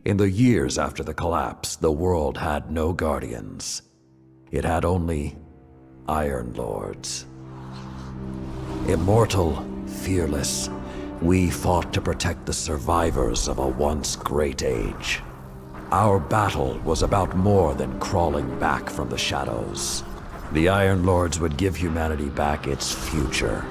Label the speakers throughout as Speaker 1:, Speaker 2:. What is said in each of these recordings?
Speaker 1: In the years after the collapse, the world had no guardians. It had only Iron Lords. Immortal, fearless, we fought to protect the survivors of a once great age. Our battle was about more than crawling back from the shadows. The Iron Lords would give humanity back its future.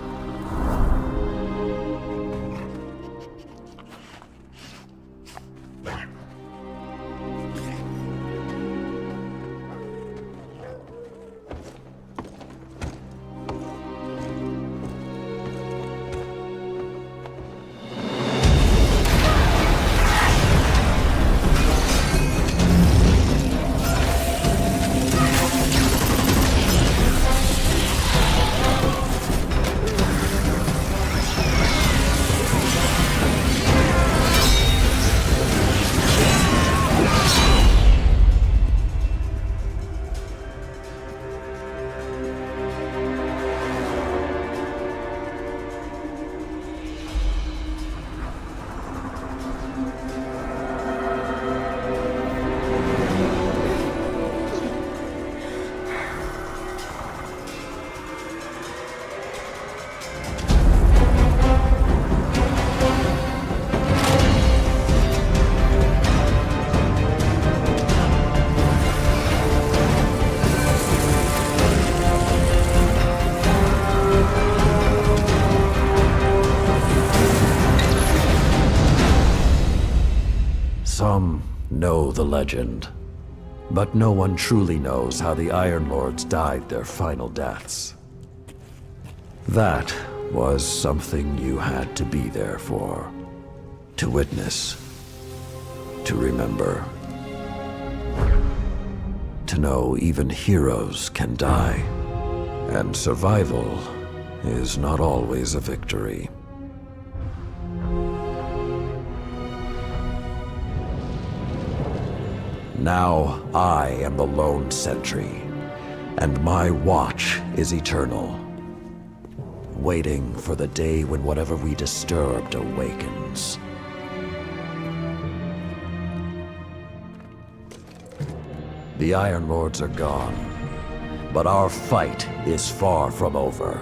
Speaker 1: Some know the legend, but no one truly knows how the Iron Lords died their final deaths. That was something you had to be there for, to witness, to remember, to know even heroes can die, and survival is not always a victory. Now I am the lone sentry, and my watch is eternal, waiting for the day when whatever we disturbed awakens. The Iron Lords are gone, but our fight is far from over.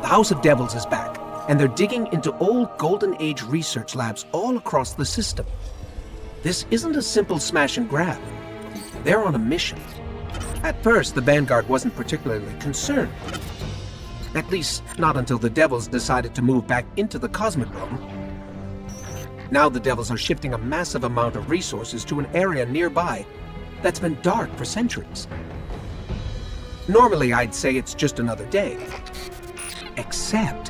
Speaker 2: The House of Devils is back, and they're digging into old Golden Age research labs all across the system. This isn't a simple smash and grab. They're on a mission. At first, the Vanguard wasn't particularly concerned. At least, not until the Devils decided to move back into the Cosmodrome. Now the Devils are shifting a massive amount of resources to an area nearby that's been dark for centuries. Normally, I'd say it's just another day. Except,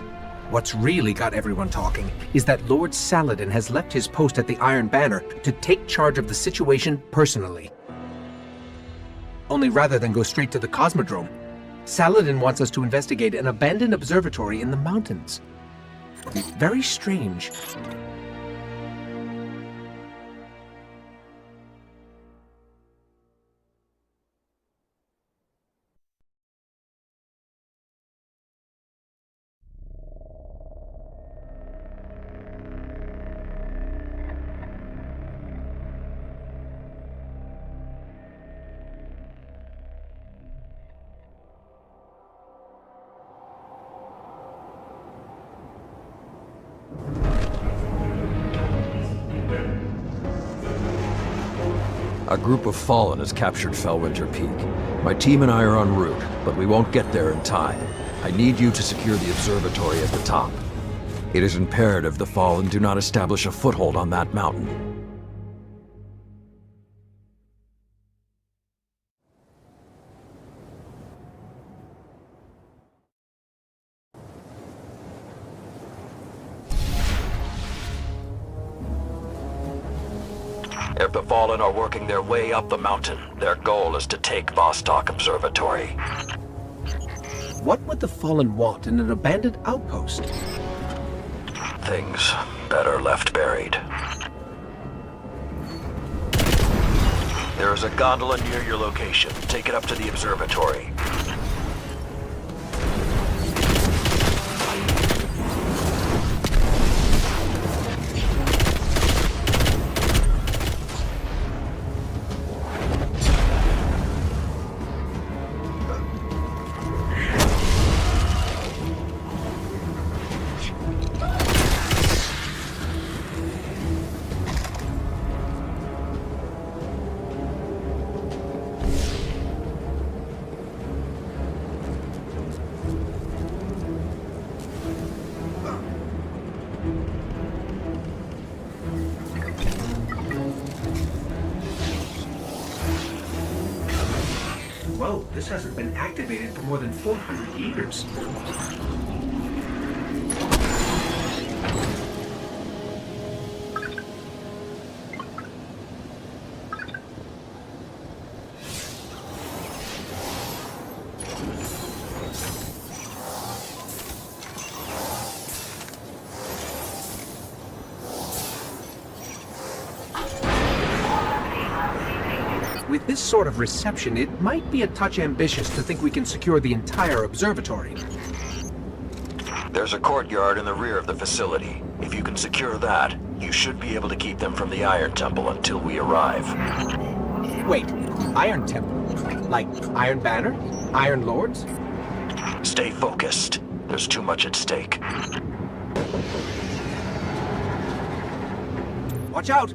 Speaker 2: what's really got everyone talking is that Lord Saladin has left his post at the Iron Banner to take charge of the situation personally. Only rather than go straight to the Cosmodrome, Saladin wants us to investigate an abandoned observatory in the mountains. Very strange.
Speaker 1: A group of Fallen has captured Fellwinter Peak. My team and I are en route, but we won't get there in time. I need you to secure the observatory at the top. It is imperative the Fallen do not establish a foothold on that mountain. If the Fallen are working their way up the mountain, their goal is to take Vostok Observatory.
Speaker 2: What would the Fallen want in an abandoned outpost?
Speaker 1: Things better left buried. There is a gondola near your location. Take it up to the observatory.
Speaker 2: Whoa, this hasn't been activated for more than 400 years. With this sort of reception, it might be a touch ambitious to think we can secure the entire observatory.
Speaker 1: There's a courtyard in the rear of the facility. If you can secure that, you should be able to keep them from the Iron Temple until we arrive.
Speaker 2: Wait, Iron Temple? Like Iron Banner? Iron Lords?
Speaker 1: Stay focused. There's too much at stake.
Speaker 2: Watch out!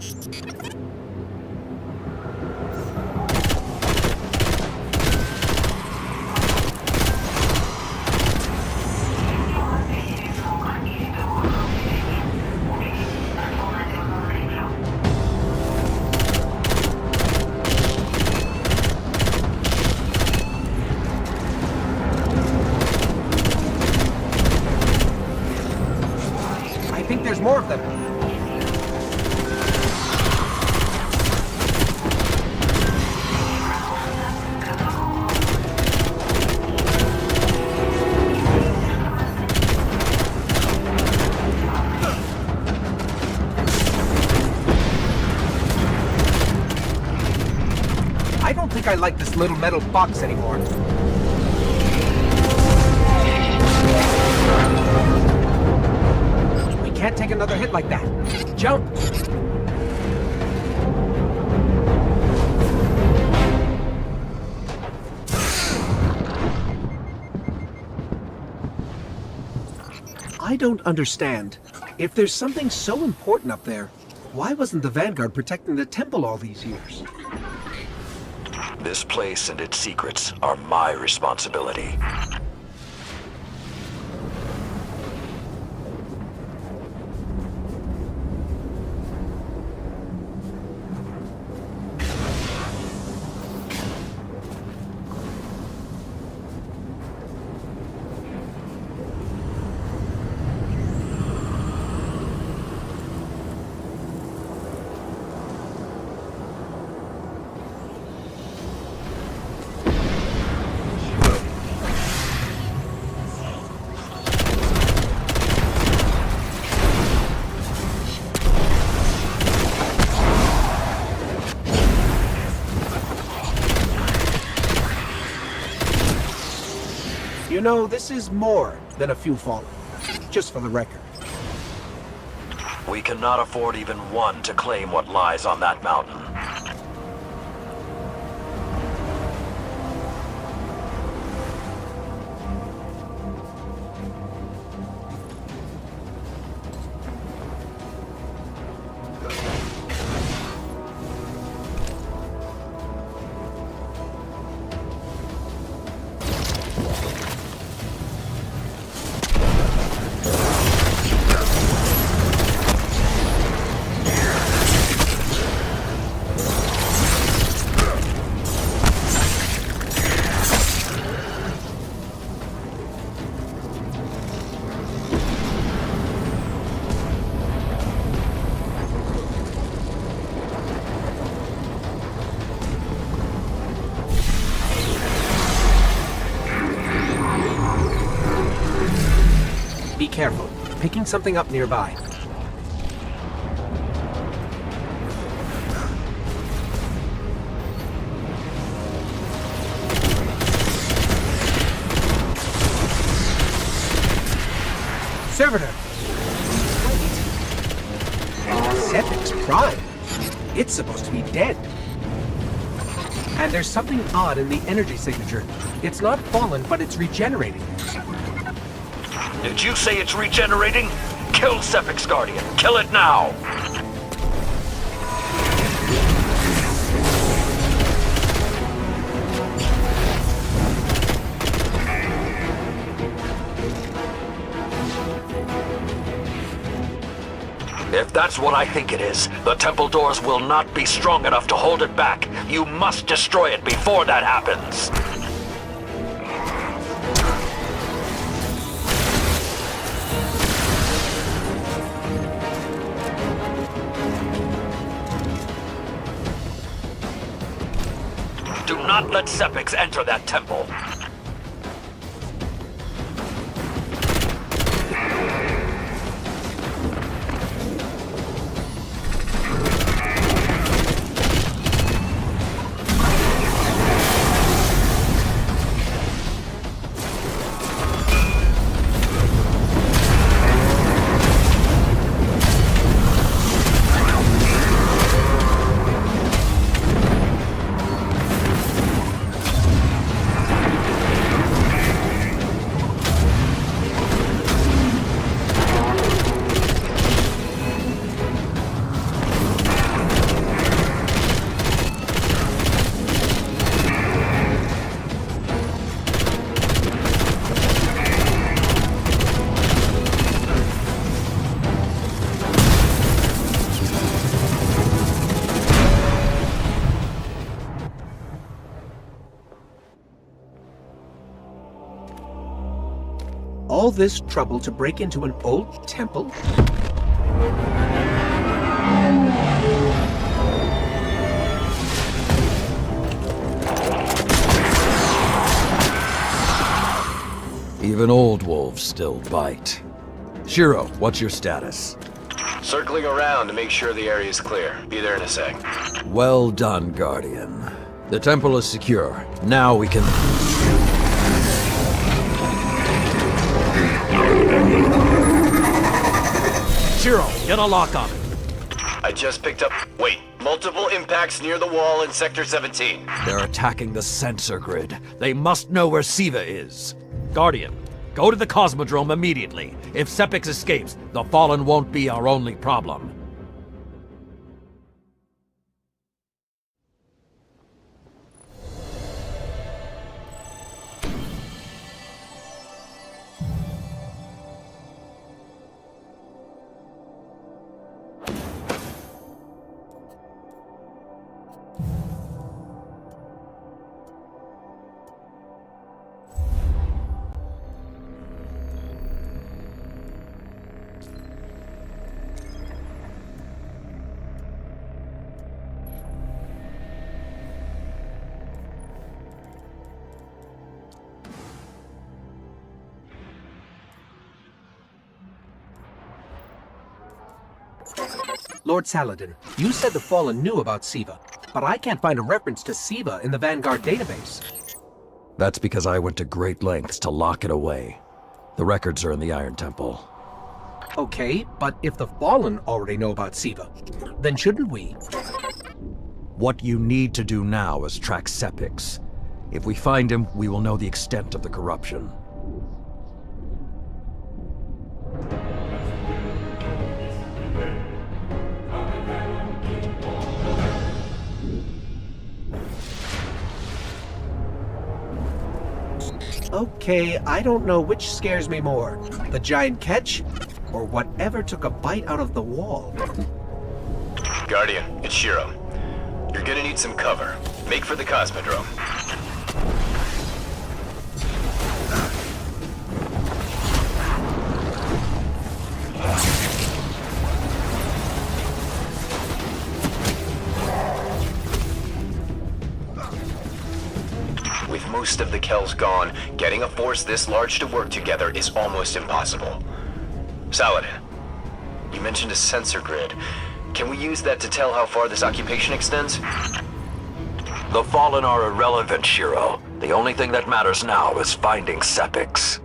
Speaker 2: I think there's more of them. I don't think I like this little metal box anymore. We can't take another hit like that. Jump! I don't understand. If there's something so important up there, why wasn't the Vanguard protecting the temple all these years?
Speaker 1: This place and its secrets are my responsibility.
Speaker 2: You know, this is more than a few fallen. Just for the record.
Speaker 1: We cannot afford even one to claim what lies on that mountain.
Speaker 2: Be careful. Picking something up nearby. servitor! Wait. Sepix Prime? It's supposed to be dead. And there's something odd in the energy signature. It's not fallen, but it's regenerating.
Speaker 1: Did you say it's regenerating? Kill Sepix Guardian. Kill it now! If that's what I think it is, the temple doors will not be strong enough to hold it back. You must destroy it before that happens. Do not let Sepix enter that temple.
Speaker 2: All this trouble to break into an old temple?
Speaker 1: Even old wolves still bite. Shiro, what's your status?
Speaker 3: Circling around to make sure the area is clear. Be there in a sec.
Speaker 1: Well done, Guardian. The temple is secure. Now we can... Shiro, get a lock on it.
Speaker 3: I just picked up... Wait. Multiple impacts near the wall in Sector 17.
Speaker 1: They're attacking the sensor grid. They must know where Siva is. Guardian, go to the Cosmodrome immediately. If Sepix escapes, the Fallen won't be our only problem.
Speaker 2: Lord Saladin, you said the Fallen knew about Siva, but I can't find a reference to Siva in the Vanguard database.
Speaker 1: That's because I went to great lengths to lock it away. The records are in the Iron Temple.
Speaker 2: Okay, but if the Fallen already know about Siva, then shouldn't we?
Speaker 1: What you need to do now is track Sepix. If we find him, we will know the extent of the corruption.
Speaker 2: Okay, I don't know which scares me more, the giant catch, or whatever took a bite out of the wall.
Speaker 3: Guardian, it's Shiro. You're gonna need some cover. Make for the Cosmodrome. With most of the Kells gone, getting a force this large to work together is almost impossible. Saladin, you mentioned a sensor grid. Can we use that to tell how far this occupation extends?
Speaker 1: The Fallen are irrelevant, Shiro. The only thing that matters now is finding Sepix.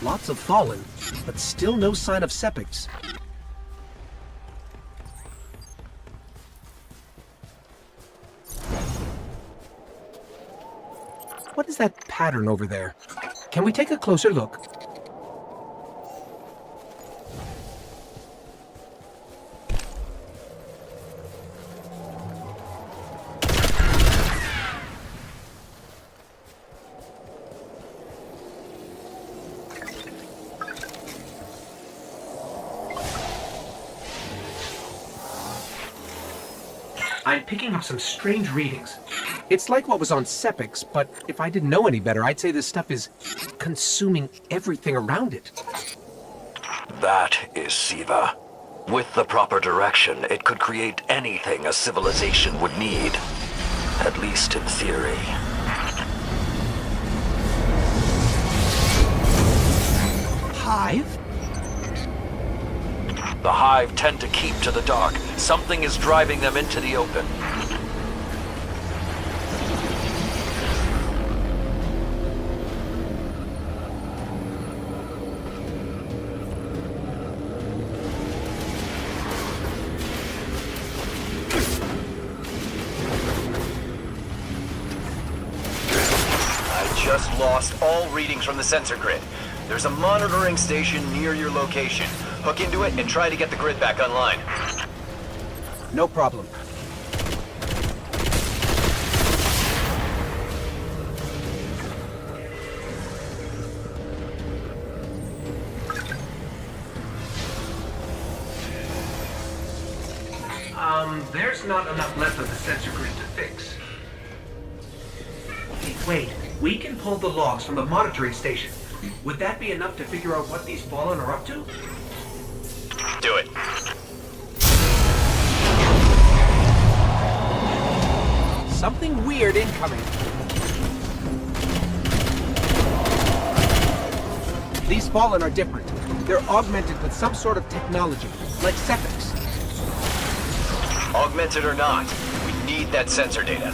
Speaker 2: Lots of fallen, but still no sign of Sepics. What is that pattern over there? Can we take a closer look? I'm picking up some strange readings. It's like what was on Sepics, but if I didn't know any better, I'd say this stuff is consuming everything around it.
Speaker 1: That is Siva. With the proper direction, it could create anything a civilization would need. At least in theory.
Speaker 2: Hive?
Speaker 1: The Hive tend to keep to the dark. Something is driving them into the open.
Speaker 3: Just lost all readings from the sensor grid. There's a monitoring station near your location. Hook into it and try to get the grid back online.
Speaker 2: No problem. There's not enough left of the sensor grid to fix. Wait, we can pull the logs from the monitoring station. Would that be enough to figure out what these Fallen are up to?
Speaker 3: Do it.
Speaker 2: Something weird incoming. These Fallen are different. They're augmented with some sort of technology, like Sepics.
Speaker 3: Augmented or not, we need that sensor data.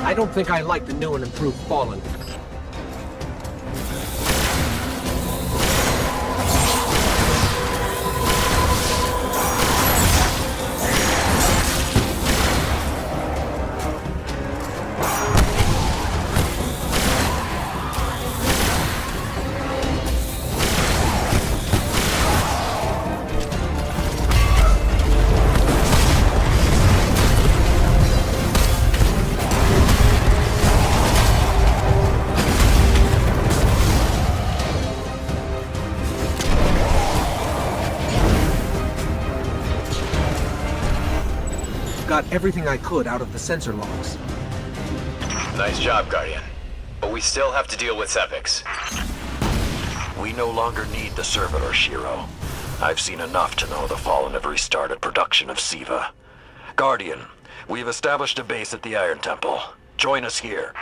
Speaker 2: I don't think I like the new and improved Fallen. Got everything I could out of the sensor logs.
Speaker 3: Nice job, Guardian. But we still have to deal with Sepics.
Speaker 1: We no longer need the servitor, Shiro. I've seen enough to know the Fallen have restarted production of Siva. Guardian, we've established a base at the Iron Temple. Join us here.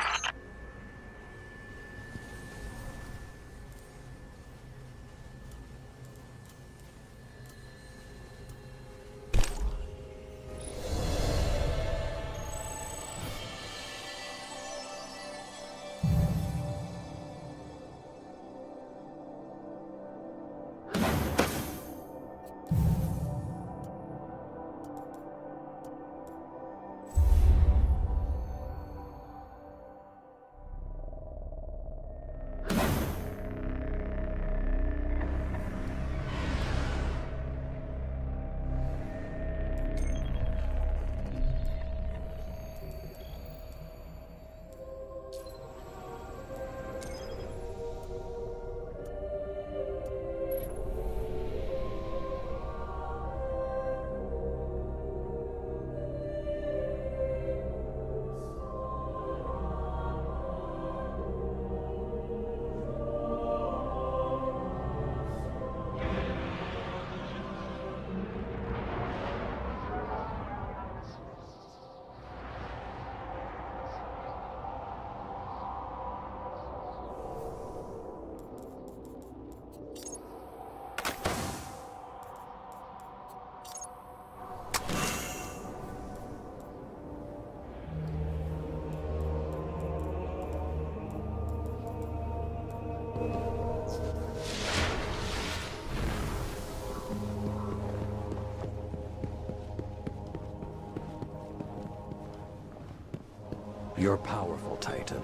Speaker 1: You're powerful, Titan,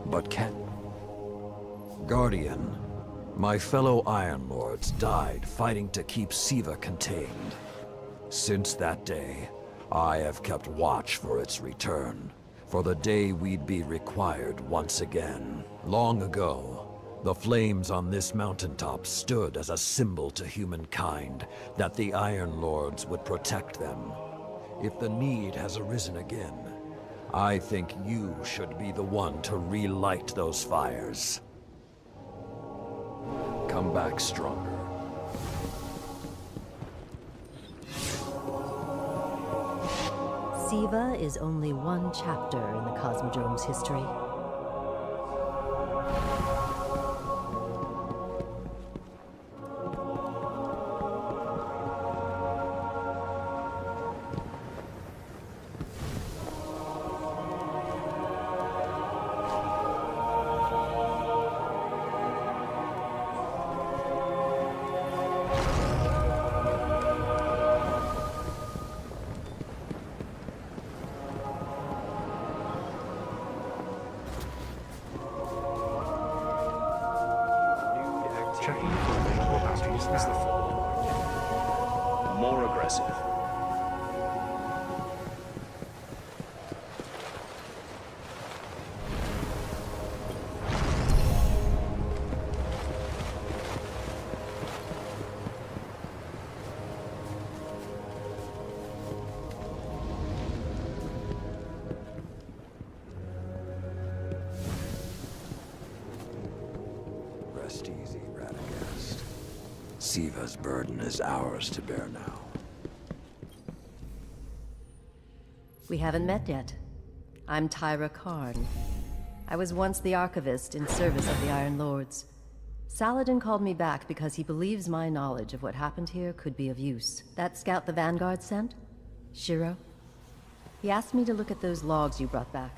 Speaker 1: but can... Guardian, my fellow Iron Lords died fighting to keep Siva contained. Since that day, I have kept watch for its return, for the day we'd be required once again. Long ago, the flames on this mountaintop stood as a symbol to humankind that the Iron Lords would protect them. If the need has arisen again, I think you should be the one to relight those fires. Come back stronger.
Speaker 4: Siva is only one chapter in the Cosmodrome's history.
Speaker 2: Checking for available batteries now.
Speaker 3: More aggressive.
Speaker 1: Rest easy, Radagast. Siva's burden is ours to bear now.
Speaker 4: We haven't met yet. I'm Tyra Karn. I was once the Archivist in service of the Iron Lords. Saladin called me back because he believes my knowledge of what happened here could be of use. That scout the Vanguard sent? Shiro? He asked me to look at those logs you brought back.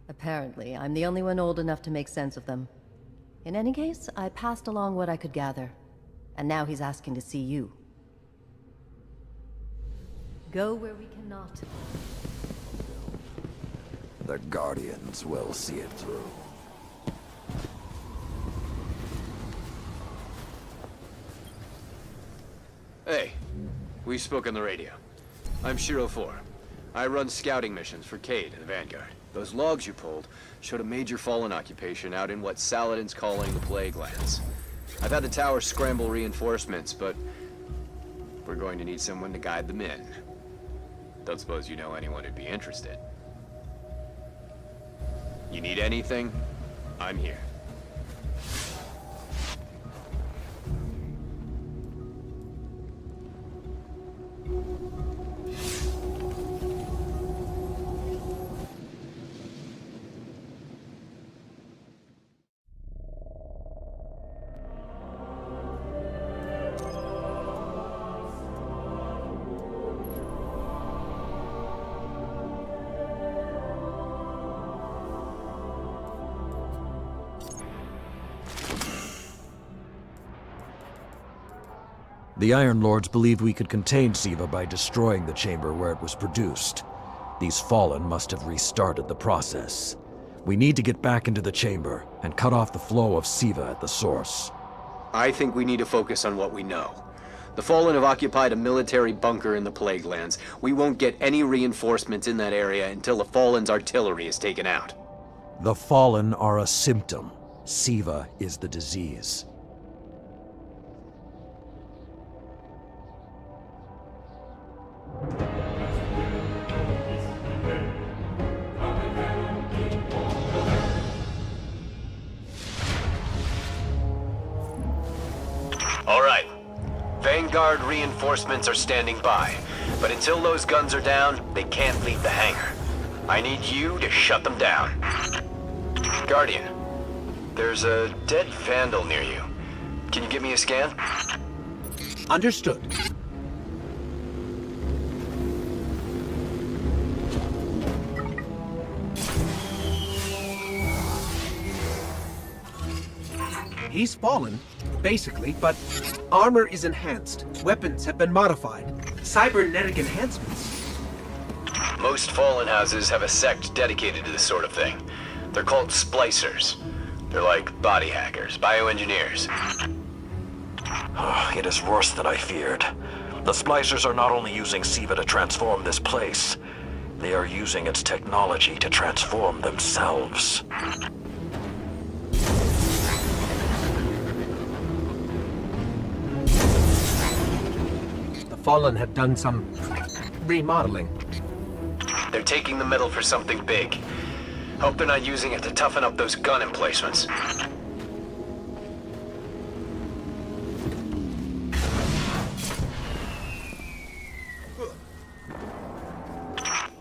Speaker 4: Apparently, I'm the only one old enough to make sense of them. In any case, I passed along what I could gather. And now he's asking to see you. Go where we cannot.
Speaker 1: The Guardians will see it through.
Speaker 3: Hey, we spoke on the radio. I'm Shiro 4. I run scouting missions for Cade and the Vanguard. Those logs you pulled showed a major Fallen occupation out in what Saladin's calling the Plague Lands. I've had the tower scramble reinforcements, but we're going to need someone to guide them in. Don't suppose you know anyone who'd be interested. You need anything? I'm here.
Speaker 1: The Iron Lords believed we could contain Siva by destroying the chamber where it was produced. These Fallen must have restarted the process. We need to get back into the chamber and cut off the flow of Siva at the source.
Speaker 3: I think we need to focus on what we know. The Fallen have occupied a military bunker in the Plague Lands. We won't get any reinforcements in that area until the Fallen's artillery is taken out.
Speaker 1: The Fallen are a symptom. Siva is the disease.
Speaker 3: All right. Vanguard reinforcements are standing by, but until those guns are down, they can't leave the hangar. I need you to shut them down. Guardian, there's a dead Vandal near you. Can you give me a scan?
Speaker 2: Understood. He's fallen, basically, but armor is enhanced. Weapons have been modified. Cybernetic enhancements.
Speaker 3: Most fallen houses have a sect dedicated to this sort of thing. They're called splicers. They're like body hackers, bioengineers.
Speaker 1: It is worse than I feared. The splicers are not only using SIVA to transform this place, they are using its technology to transform themselves.
Speaker 2: The Fallen have done some remodeling.
Speaker 3: They're taking the metal for something big. Hope they're not using it to toughen up those gun emplacements.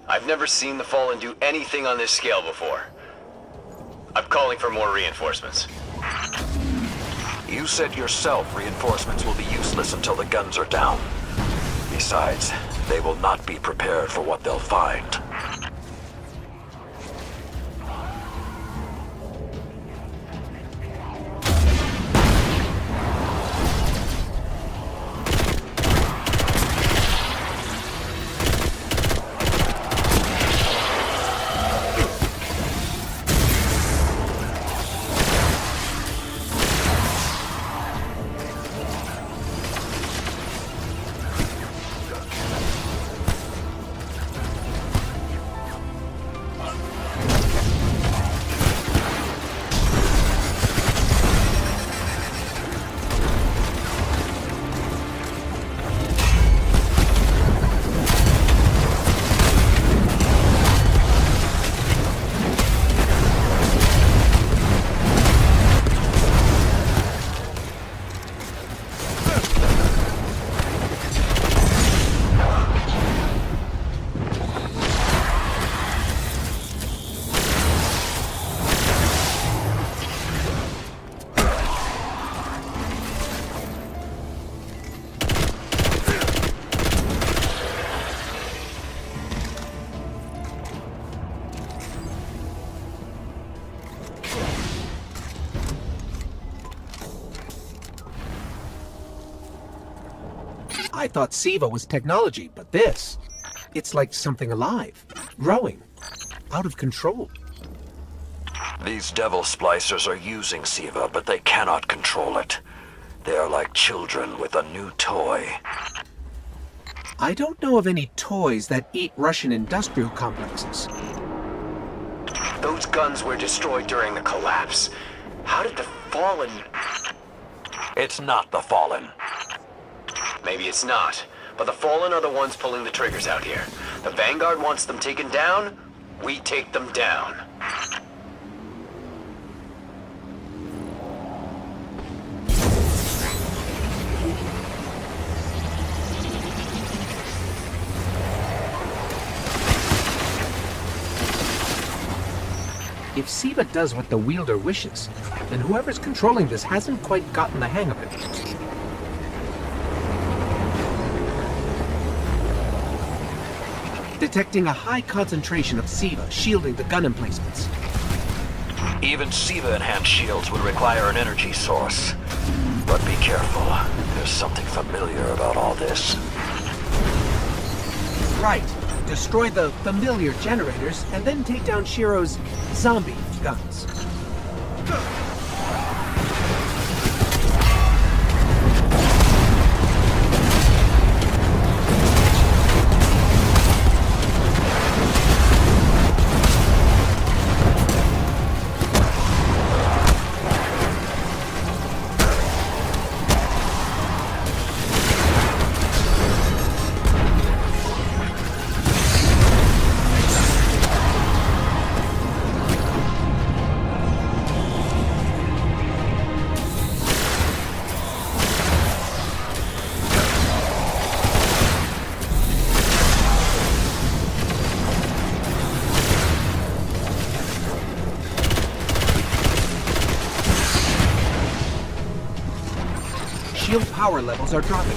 Speaker 3: I've never seen the Fallen do anything on this scale before. I'm calling for more reinforcements.
Speaker 1: You said yourself reinforcements will be useless until the guns are down. Besides, they will not be prepared for what they'll find.
Speaker 2: I thought SIVA was technology, but this, it's like something alive, growing, out of control.
Speaker 1: These devil splicers are using SIVA, but they cannot control it. They are like children with a new toy.
Speaker 2: I don't know of any toys that eat Russian industrial complexes.
Speaker 3: Those guns were destroyed during the collapse. How did the Fallen...
Speaker 1: It's not the Fallen.
Speaker 3: Maybe it's not, but the Fallen are the ones pulling the triggers out here. The Vanguard wants them taken down, we take them down.
Speaker 2: If SIVA does what the wielder wishes, then whoever's controlling this hasn't quite gotten the hang of it. Detecting a high concentration of SIVA shielding the gun emplacements.
Speaker 1: Even SIVA-enhanced shields would require an energy source. But be careful. There's something familiar about all this.
Speaker 2: Right. Destroy the familiar generators, and then take down Shiro's zombie guns. Shield power levels are dropping.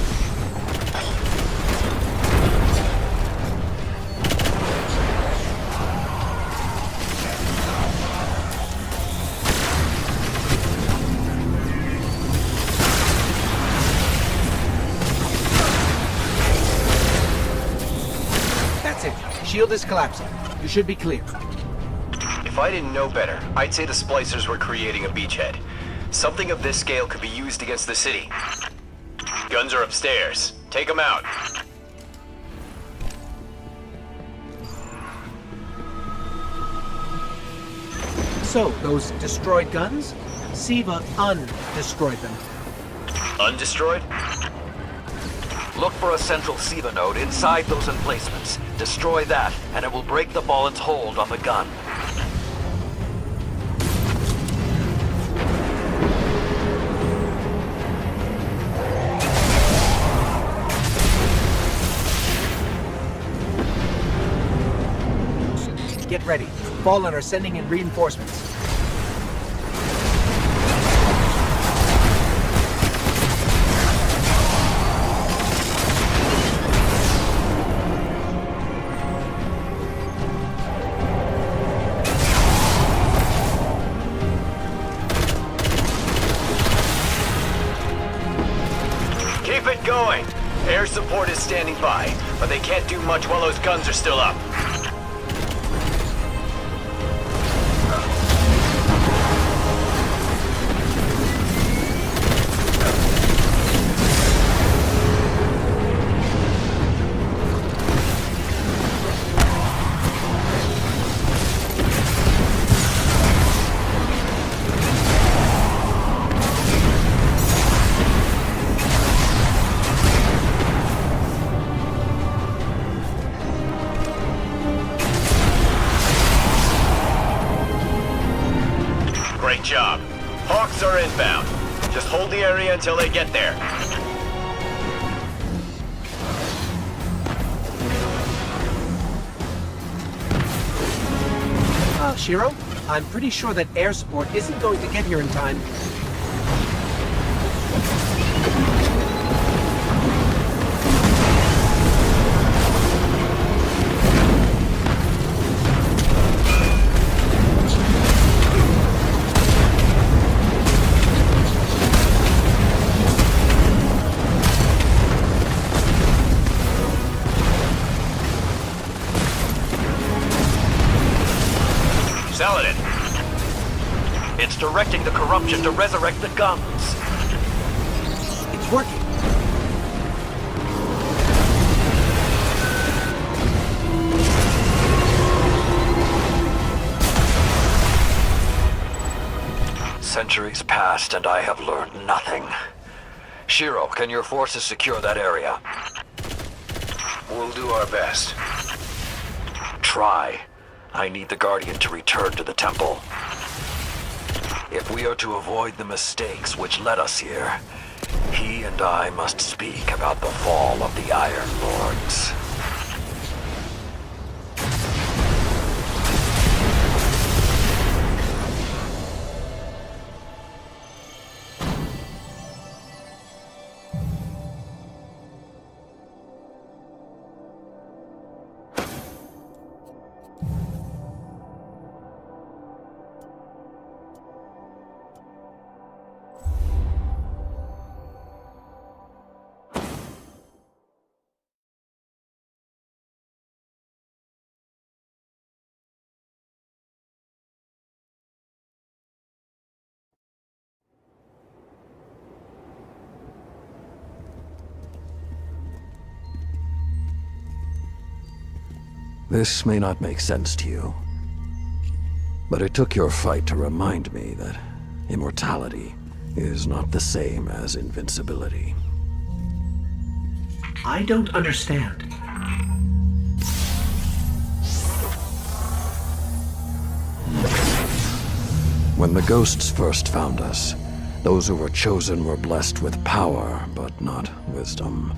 Speaker 2: Shield is collapsing. You should be clear.
Speaker 3: If I didn't know better, I'd say the splicers were creating a beachhead. Something of this scale could be used against the city. Guns are upstairs. Take them out.
Speaker 2: So, those destroyed guns? Siva undestroyed them.
Speaker 3: Undestroyed?
Speaker 1: Look for a central Siva node inside those emplacements. Destroy that, and it will break the Fallen's hold on the gun.
Speaker 2: Get ready. Fallen are sending in reinforcements.
Speaker 3: Keep it going! Air support is standing by, but they can't do much while those guns are still up. Great job. Hawks are inbound. Just hold the area until they get there.
Speaker 2: Shiro, I'm pretty sure that air support isn't going to get here in time.
Speaker 3: Saladin!
Speaker 1: It's directing the corruption to resurrect the guns.
Speaker 2: It's working.
Speaker 1: Centuries passed and I have learned nothing. Shiro, can your forces secure that area?
Speaker 3: We'll do our best.
Speaker 1: Try. I need the Guardian to return to the temple. If we are to avoid the mistakes which led us here, he and I must speak about the fall of the Iron Lords. This may not make sense to you, but it took your fight to remind me that immortality is not the same as invincibility.
Speaker 2: I don't understand.
Speaker 1: When the ghosts first found us, those who were chosen were blessed with power, but not wisdom.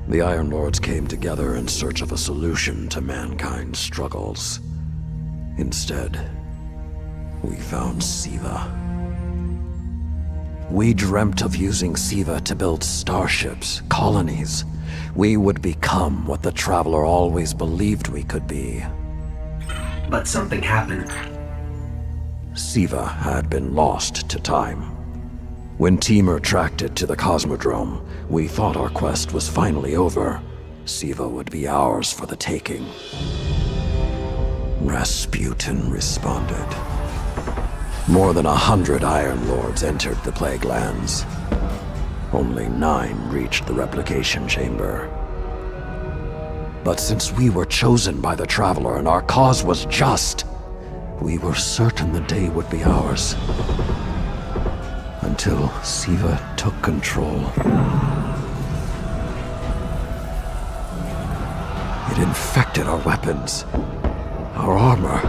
Speaker 1: The Iron Lords came together in search of a solution to mankind's struggles. Instead, we found Siva. We dreamt of using Siva to build starships, colonies. We would become what the Traveler always believed we could be.
Speaker 2: But something happened.
Speaker 1: Siva had been lost to time. When Temur tracked it to the Cosmodrome, we thought our quest was finally over. Siva would be ours for the taking. Rasputin responded. More than 100 Iron Lords entered the Plague Lands. Only 9 reached the replication chamber. But since we were chosen by the Traveler and our cause was just, we were certain the day would be ours. Until Siva took control. It infected our weapons, our armor.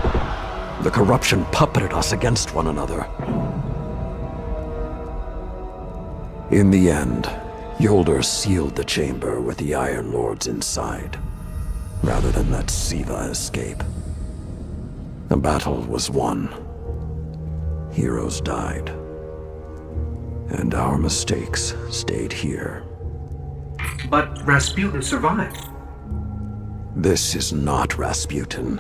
Speaker 1: The corruption puppeted us against one another. In the end, Yolder sealed the chamber with the Iron Lords inside, rather than let Siva escape. The battle was won. Heroes died. And our mistakes stayed here.
Speaker 2: But Rasputin survived.
Speaker 1: This is not Rasputin.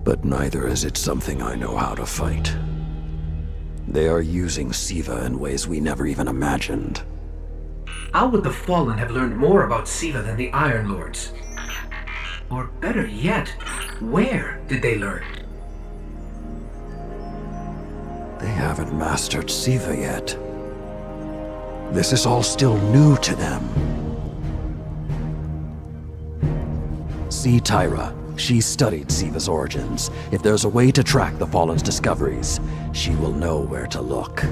Speaker 1: But neither is it something I know how to fight. They are using Siva in ways we never even imagined.
Speaker 2: How would the Fallen have learned more about Siva than the Iron Lords? Or better yet, where did they learn?
Speaker 1: They haven't mastered Siva yet. This is all still new to them. See Tyra. She studied Siva's origins. If there's a way to track the Fallen's discoveries, she will know where to look.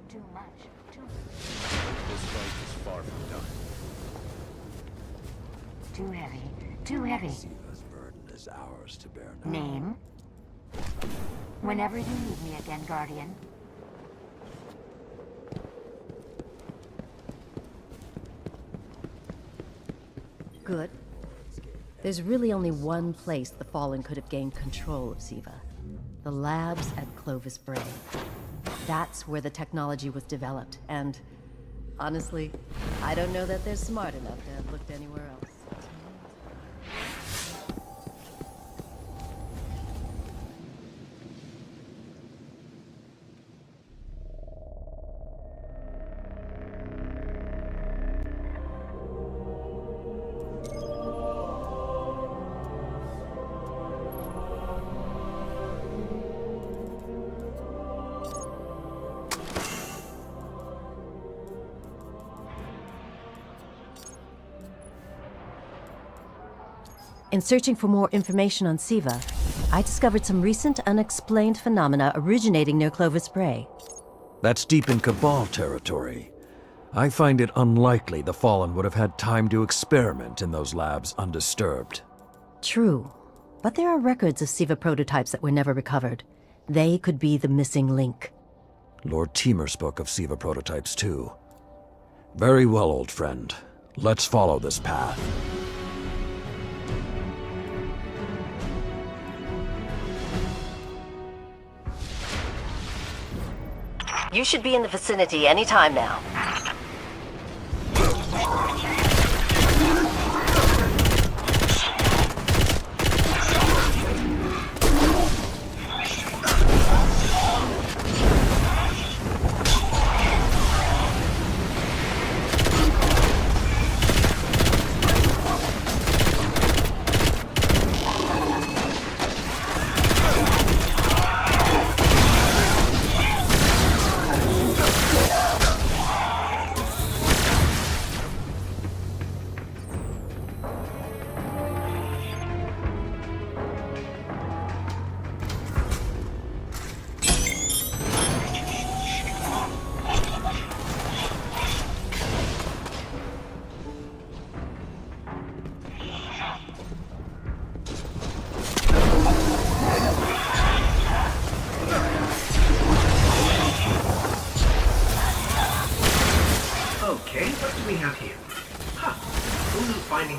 Speaker 5: Too much.
Speaker 3: This fight is far from done.
Speaker 5: Too heavy. Too heavy.
Speaker 1: Siva's burden is ours to bear now.
Speaker 5: Name? Whenever you need me again, Guardian.
Speaker 4: Good. There's really only one place the Fallen could have gained control of Siva. The labs at Clovis Bray. That's where the technology was developed, and honestly, I don't know that they're smart enough to have looked anywhere else. In searching for more information on Siva, I discovered some recent unexplained phenomena originating near Clovis Bray.
Speaker 1: That's deep in Cabal territory. I find it unlikely the Fallen would have had time to experiment in those labs undisturbed.
Speaker 4: True, but there are records of Siva prototypes that were never recovered. They could be the missing link.
Speaker 1: Lord Teemer spoke of Siva prototypes too. Very well, old friend. Let's follow this path.
Speaker 4: You should be in the vicinity any time now.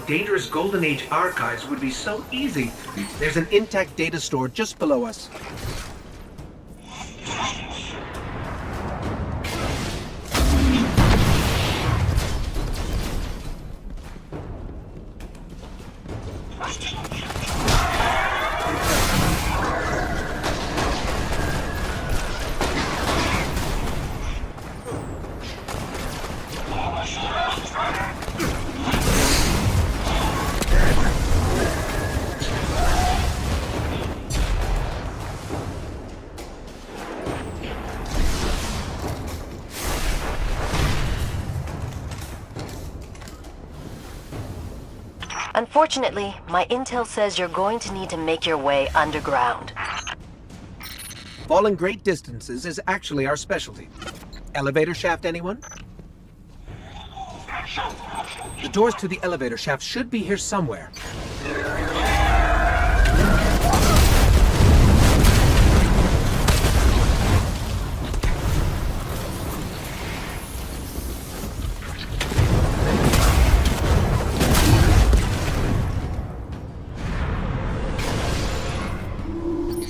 Speaker 2: dangerous Golden Age archives would be so easy. There's an intact data store just below us.
Speaker 4: Unfortunately, my intel says you're going to need to make your way underground.
Speaker 2: Falling great distances is actually our specialty. Elevator shaft, anyone? The doors to the elevator shaft should be here somewhere.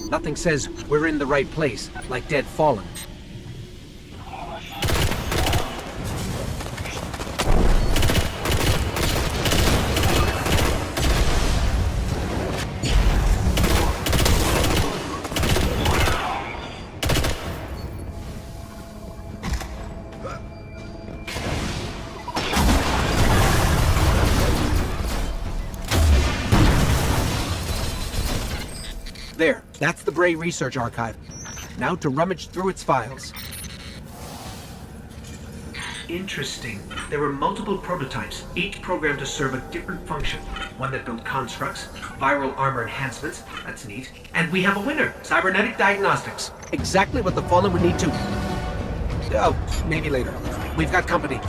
Speaker 2: Nothing says we're in the right place, like Dead Fallen. There, that's the Bray Research Archive. Now to rummage through its files. Interesting. There were multiple prototypes, each programmed to serve a different function. One that built constructs, viral armor enhancements, that's neat. And we have a winner, cybernetic diagnostics. Exactly what the Fallen would need to... Oh, maybe later. We've got company.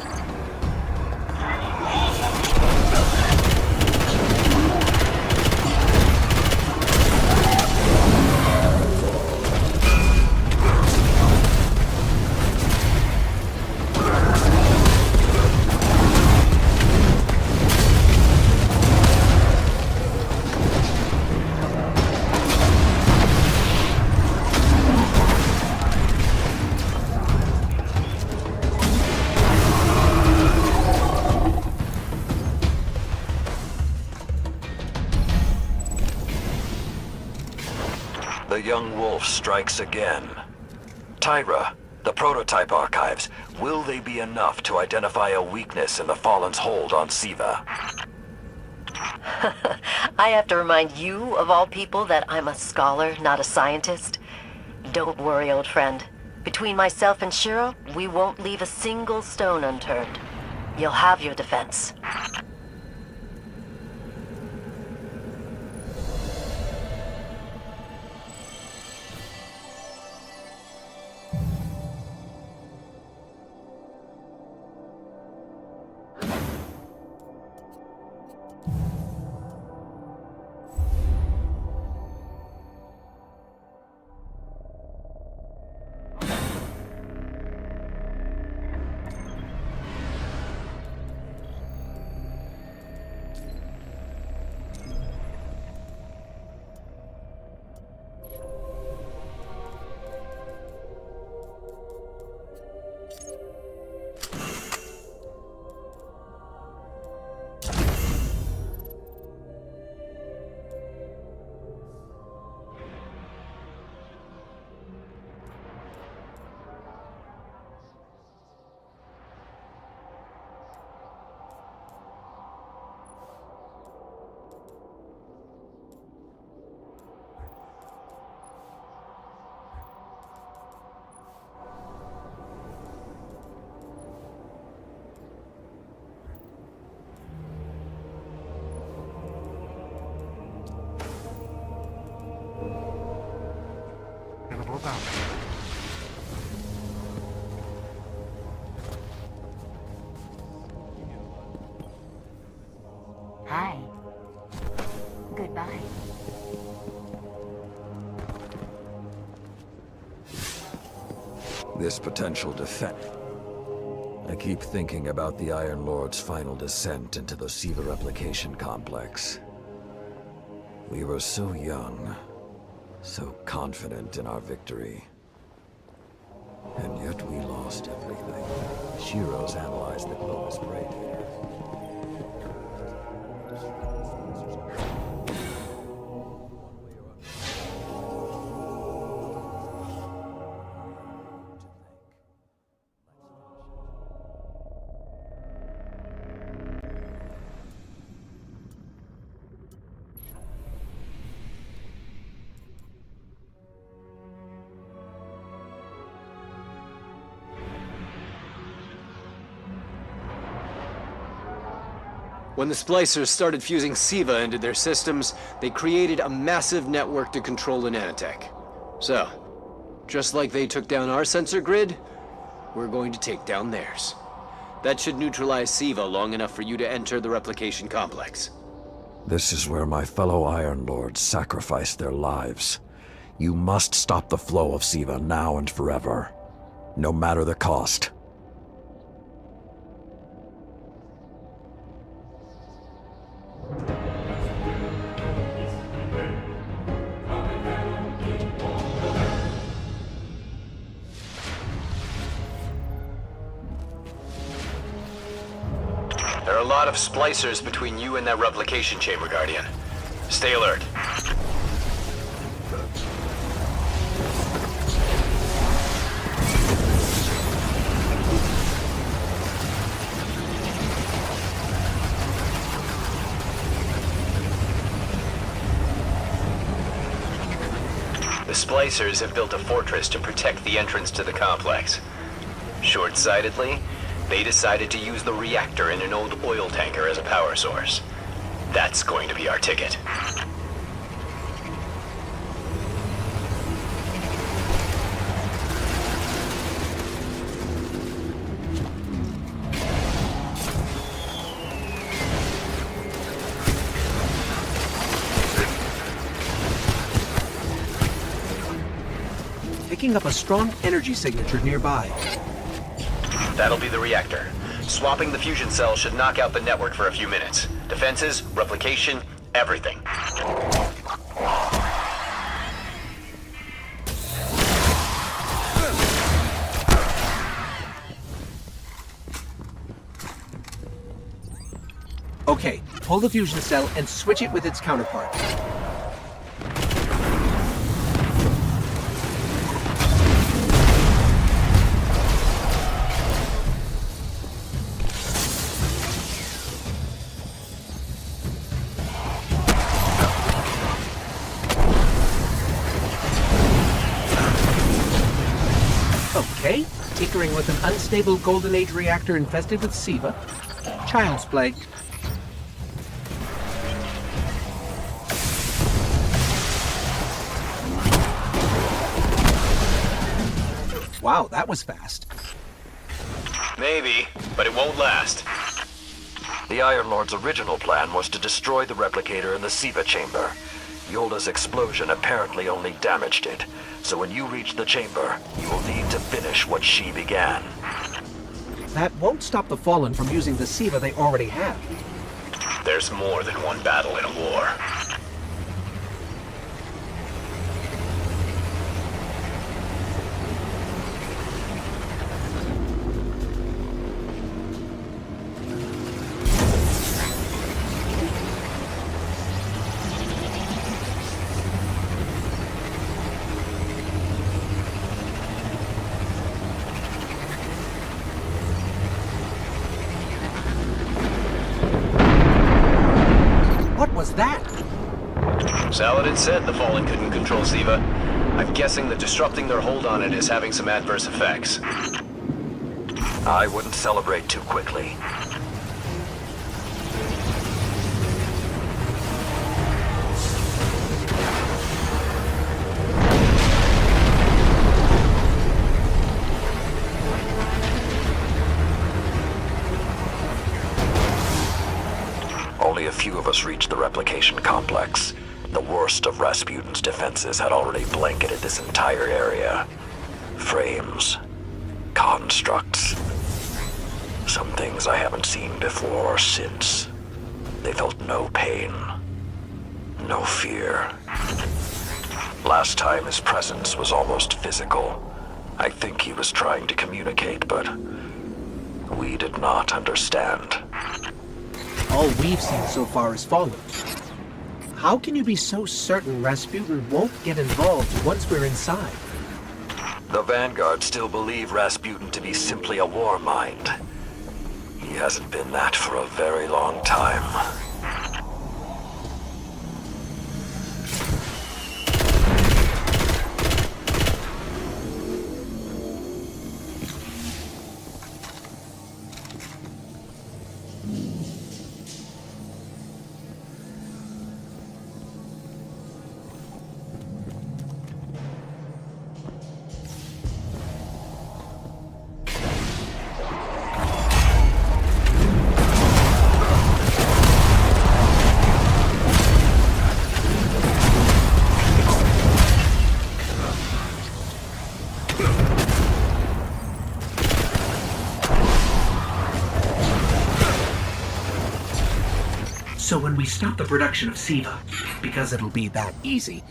Speaker 1: The young wolf strikes again. Tyra, the prototype archives, will they be enough to identify a weakness in the Fallen's hold on Siva?
Speaker 4: I have to remind you, of all people, that I'm a scholar, not a scientist. Don't worry, old friend. Between myself and Shiro, we won't leave a single stone unturned. You'll have your defense.
Speaker 5: Hi. Goodbye.
Speaker 1: This potential defense. I keep thinking about the Iron Lord's final descent into the Siva replication complex. We were so young, so confident in our victory. And yet we lost everything. Shiro's analyzed the Clovis Bray data.
Speaker 6: When the splicers started fusing Siva into their systems, they created a massive network to control the nanotech. So, just like they took down our sensor grid, we're going to take down theirs. That should neutralize Siva long enough for you to enter the replication complex.
Speaker 1: This is where my fellow Iron Lords sacrificed their lives. You must stop the flow of Siva now and forever, no matter the cost.
Speaker 3: There are a lot of splicers between you and that replication chamber, Guardian. Stay alert. The splicers have built a fortress to protect the entrance to the complex. Short-sightedly, they decided to use the reactor in an old oil tanker as a power source. That's going to be our ticket.
Speaker 2: Picking up a strong energy signature nearby.
Speaker 3: That'll be the reactor. Swapping the fusion cell should knock out the network for a few minutes. Defenses, replication, everything.
Speaker 2: Okay, pull the fusion cell and switch it with its counterpart. Okay, tinkering with an unstable Golden Age reactor infested with Siva. Child's play. Wow, that was fast.
Speaker 3: Maybe, but it won't last.
Speaker 1: The Iron Lord's original plan was to destroy the replicator in the Siva chamber. Yolda's explosion apparently only damaged it, so when you reach the chamber, you will need to finish what she began.
Speaker 2: That won't stop the Fallen from using the Siva they already have.
Speaker 3: There's more than one battle in a war.
Speaker 2: What was that?
Speaker 3: Saladin said the Fallen couldn't control Siva. I'm guessing that disrupting their hold on it is having some adverse effects.
Speaker 1: I wouldn't celebrate too quickly. Only a few of us reached the replication complex. The worst of Rasputin's defenses had already blanketed this entire area. Frames. Constructs. Some things I haven't seen before or since. They felt no pain, no fear. Last time his presence was almost physical. I think he was trying to communicate, but we did not understand.
Speaker 2: All we've seen so far is fallen. How can you be so certain Rasputin won't get involved once we're inside?
Speaker 1: The Vanguard still believe Rasputin to be simply a war mind. He hasn't been that for a very long time.
Speaker 2: So when we stop the production of Siva, because it'll be that easy,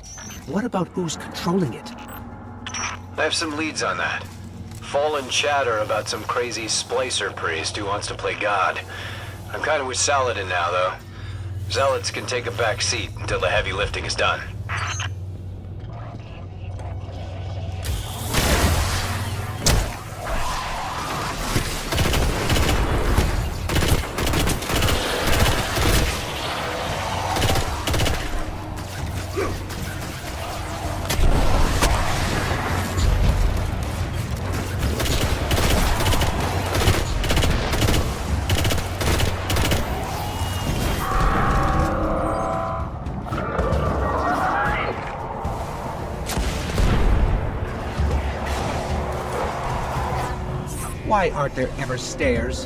Speaker 2: what about who's controlling it?
Speaker 3: I have some leads on that. Fallen chatter about some crazy splicer priest who wants to play God. I'm kind of with Saladin now, though. Zealots can take a back seat until the heavy lifting is done.
Speaker 2: Why aren't there ever stairs?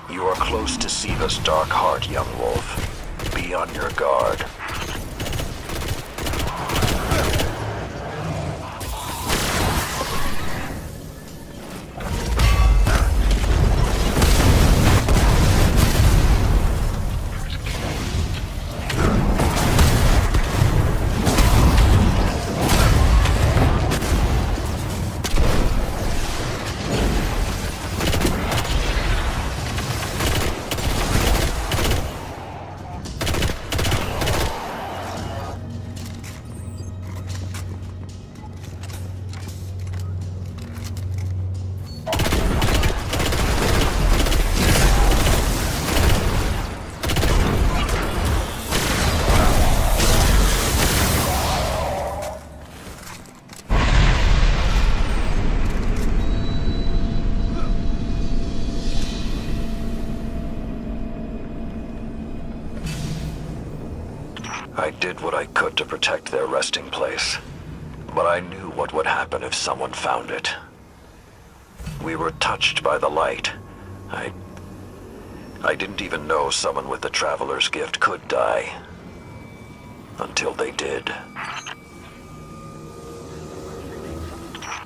Speaker 1: You are close to Siva's dark heart, young wolf. Be on your guard. I did what I could to protect their resting place, but I knew what would happen if someone found it. We were touched by the light. I didn't even know someone with the Traveler's Gift could die. Until they did.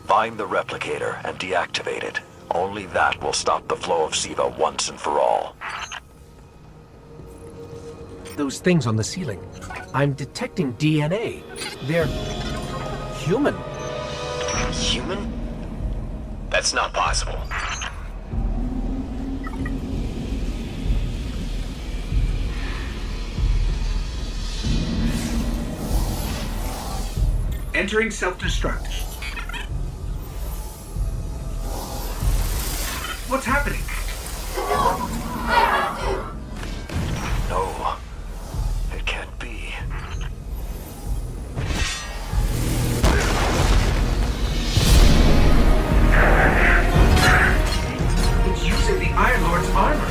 Speaker 1: Find the replicator and deactivate it. Only that will stop the flow of Siva once and for all.
Speaker 2: Those things on the ceiling. I'm detecting DNA. They're human.
Speaker 3: Human? That's not possible.
Speaker 2: Entering self-destruct. What's happening?
Speaker 1: No, it can't be.
Speaker 2: It's using the Iron Lord's armor.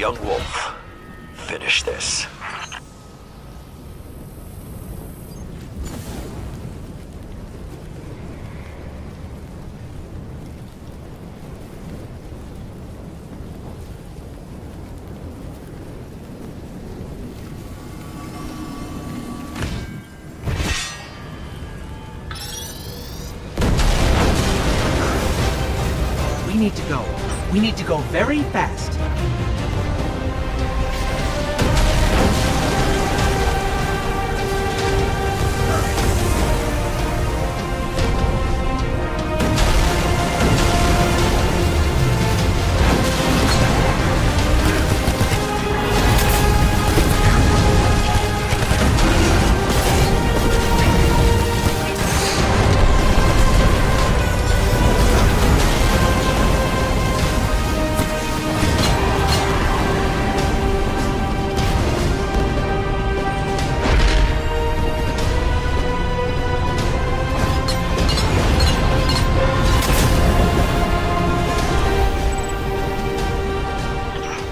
Speaker 1: Young Wolf, finish this.
Speaker 2: We need to go. We need to go very fast.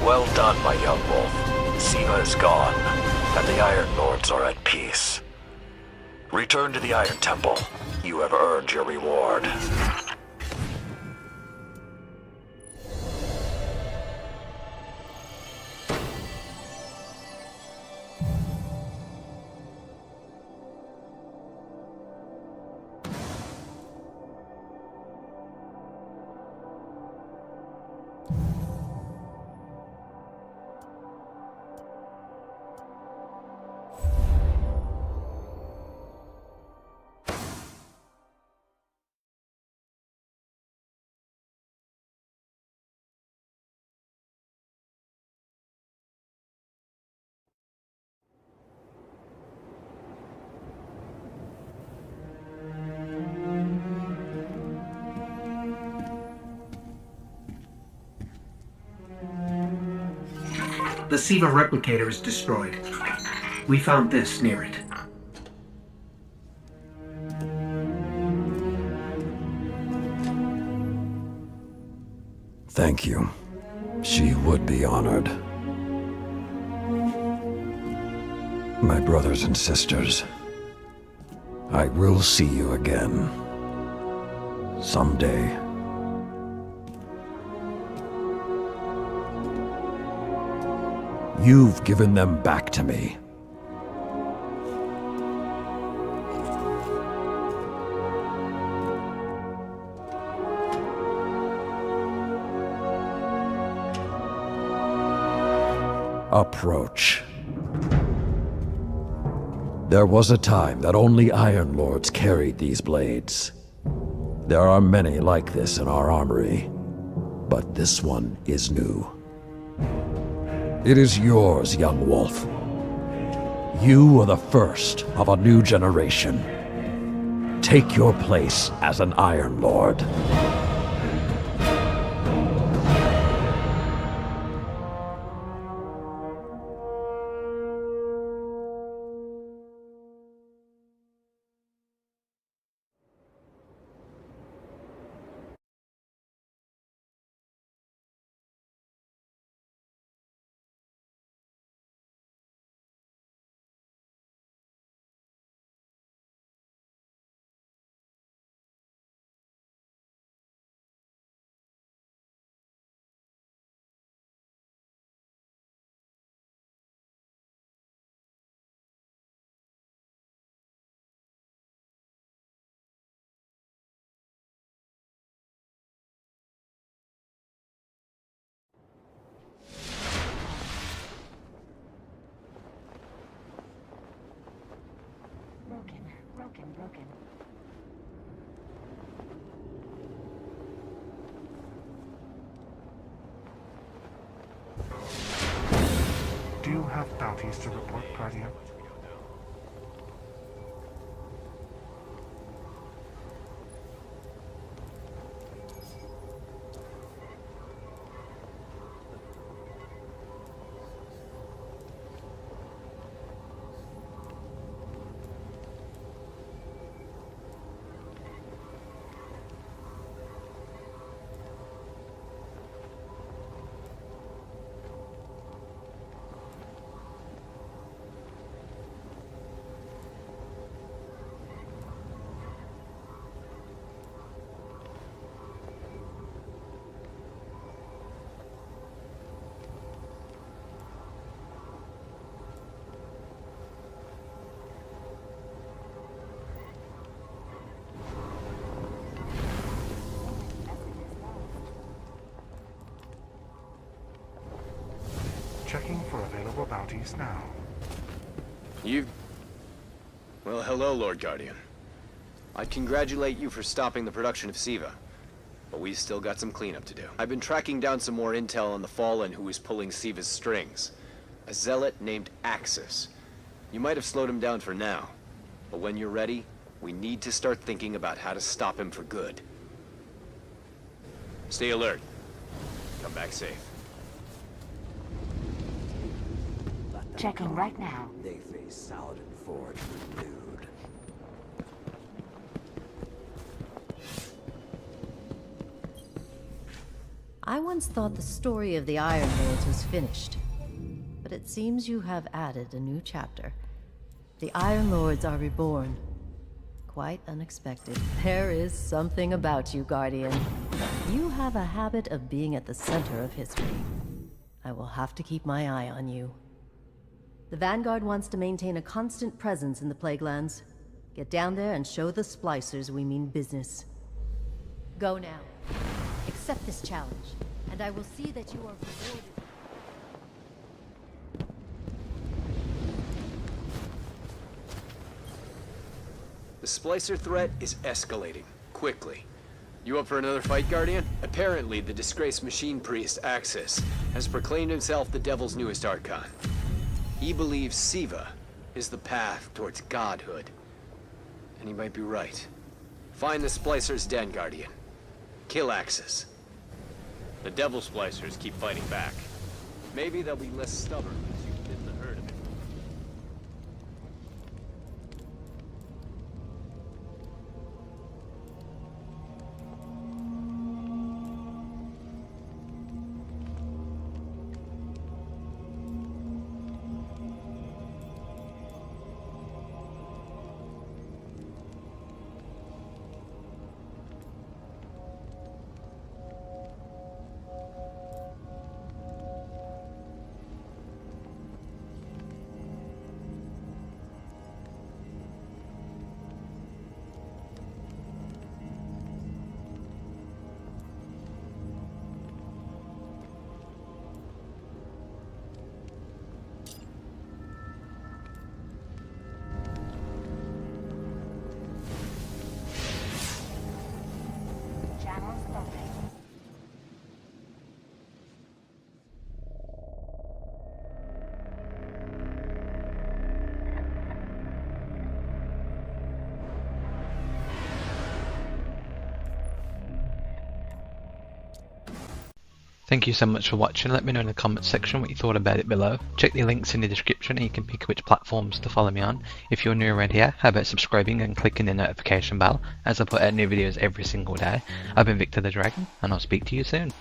Speaker 1: Well done, my young wolf. Siva is gone, and the Iron Lords are at peace. Return to the Iron Temple. You have earned your reward.
Speaker 2: The Siva replicator is destroyed. We found this near it.
Speaker 1: Thank you. She would be honored. My brothers and sisters, I will see you again. Someday. You've given them back to me. Approach. There was a time that only Iron Lords carried these blades. There are many like this in our armory, but this one is new. It is yours, young wolf. You are the first of a new generation. Take your place as an Iron Lord.
Speaker 5: Broken.
Speaker 7: Do you have bounties to report, Guardian? Checking for available bounties now.
Speaker 6: Well, hello, Lord Guardian. I'd congratulate you for stopping the production of Siva, but we've still got some cleanup to do. I've been tracking down some more intel on the Fallen who is pulling Siva's strings. A zealot named Axis. You might have slowed him down for now, but when you're ready, we need to start thinking about how to stop him for good. Stay alert. Come back safe.
Speaker 5: Checking right now.
Speaker 1: They face Saladin Forge renewed.
Speaker 4: I once thought the story of the Iron Lords was finished, but it seems you have added a new chapter. The Iron Lords are reborn. Quite unexpected. There is something about you, Guardian. You have a habit of being at the center of history. I will have to keep my eye on you. The Vanguard wants to maintain a constant presence in the Plaguelands. Get down there and show the Splicers we mean business. Go now. Accept this challenge, and I will see that you are rewarded.
Speaker 6: The Splicer threat is escalating, quickly. You up for another fight, Guardian? Apparently, the disgraced machine priest, Axis, has proclaimed himself the Devil's newest Archon. He believes Siva is the path towards godhood. And he might be right. Find the Splicer's den, Guardian. Kill Axis. The Devil Splicers keep fighting back. Maybe they'll be less stubborn once you thin the herd a bit.
Speaker 5: Channels open.
Speaker 8: Thank you so much for watching. Let me know in the comments section what you thought about it below. Check the links in the description and you can pick which platforms to follow me on. If you're new around here, how about subscribing and clicking the notification bell as I put out new videos every single day. I've been VictorVeloDragon and I'll speak to you soon.